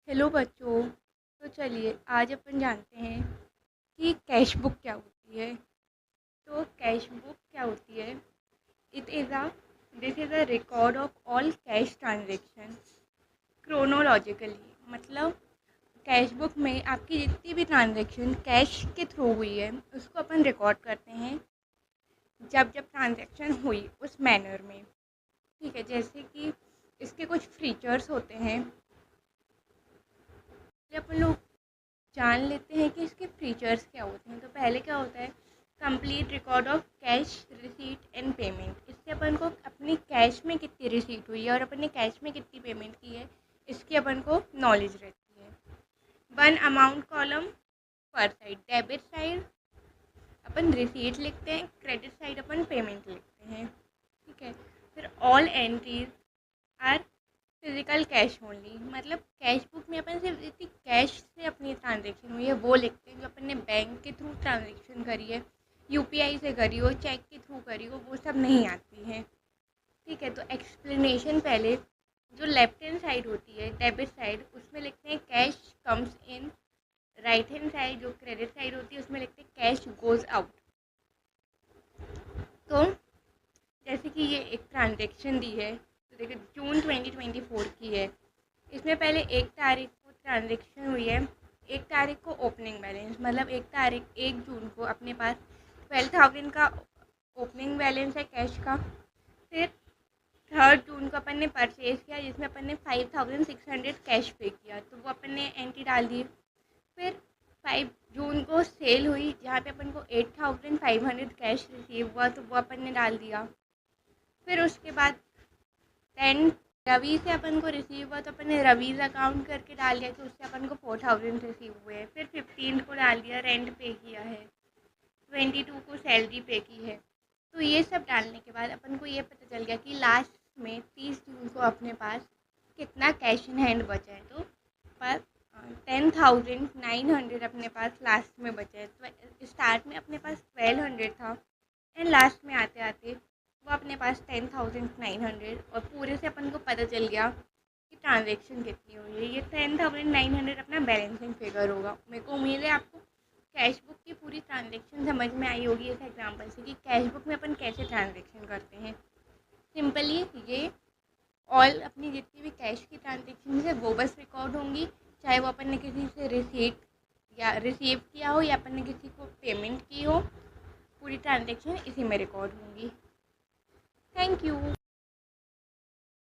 Hello बच्चों। तो चलिए आज अपन जानते हैं कि कैश बुक क्या होती है। तो कैश बुक क्या होती है? It is a this is a record of all cash transaction chronologically. मतलब कैश बुक में आपकी जितनी भी ट्रांजेक्शन कैश के थ्रू हुई है उसको अपन रिकॉर्ड करते हैं जब जब ट्रांजेक्शन हुई उस मैनर में। ठीक है, जैसे कि इसके कुछ फीचर्स होते हैं। अपन लोग जान लेते हैं कि इसके फीचर्स क्या होते हैं। तो पहले क्या होता है, complete record of cash receipt and payment. इससे अपन को अपनी कैश में कितनी रिसीट हुई है और अपन ने कैश में कितनी पेमेंट की है इसकी अपन को नॉलेज रहती है। वन अमाउंट कॉलम पर साइड, डेबिट साइड अपन रिसीट लिखते हैं, क्रेडिट साइड अपन पेमेंट लिखते हैं। ठीक है, फिर all entries are physical cash only. मतलब कैश बुक में अपन सिर्फ जितनी कैश से अपनी ट्रांजेक्शन हुई है वो लिखते हैं। जो अपन ने बैंक के थ्रू ट्रांजेक्शन करी है, यूपीआई से करी हो, चेक के थ्रू करी हो, वो सब नहीं आती है। ठीक है, तो एक्सप्लेनेशन पहले जो लेफ्ट हैंड साइड होती है डेबिट साइड, उसमें लिखते हैं cash comes in. Right hand side जो क्रेडिट साइड होती है उसमें लिखते हैं कैश गोज आउट। तो जैसे कि ये एक ट्रांजेक्शन दी है, तो देखिए जून 2024 की है। इसमें पहले 1 तारीख को ट्रांजेक्शन हुई है। 1 तारीख को ओपनिंग बैलेंस, मतलब 1 जून को अपने पास 12,000 का ओपनिंग बैलेंस है कैश का। फिर 3 जून को अपन ने परचेज़ किया जिसमें अपन ने 5,600 कैश पे किया, तो वो अपन ने एंट्री डाल दी। फिर 5 जून को सेल हुई जहाँ पे अपन को 8,500 कैश रिसीव हुआ, तो वो अपन ने डाल दिया। फिर उसके बाद 10 रवि से अपन को रिसीव हुआ तो अपन ने रवीज अकाउंट करके डाल दिया, तो उससे अपन को 4,000 रिसीव हुए हैं। फिर 15 को डाल दिया, रेंट पे किया है। 22 को सैलरी पे की है। तो ये सब डालने के बाद अपन को ये पता चल गया कि लास्ट में 30 जून को अपने पास कितना कैश इन हैंड बचा है। तो पर 10,900 अपने पास लास्ट में बचा है। तो स्टार्ट में अपने पास 1,200 था एंड लास्ट में आते आते वो अपने पास 10,900, और पूरे से अपन को पता चल गया कि ट्रांजेक्शन कितनी हुई है। ये 10,900 अपना बैलेंसिंग फिगर होगा। मेरे को उम्मीद है आपको कैश बुक की पूरी ट्रांजेक्शन समझ में आई होगी इस एग्जांपल से, कि कैश बुक में अपन कैसे ट्रांजेक्शन करते हैं। सिंपली ये ऑल अपनी जितनी भी कैश की ट्रांजेक्शन है वो बस रिकॉर्ड होंगी, चाहे वो अपन ने किसी से रिसीट या रिसीव किया हो या अपन ने किसी को पेमेंट की हो, पूरी ट्रांजेक्शन इसी में रिकॉर्ड होंगी। Thank you.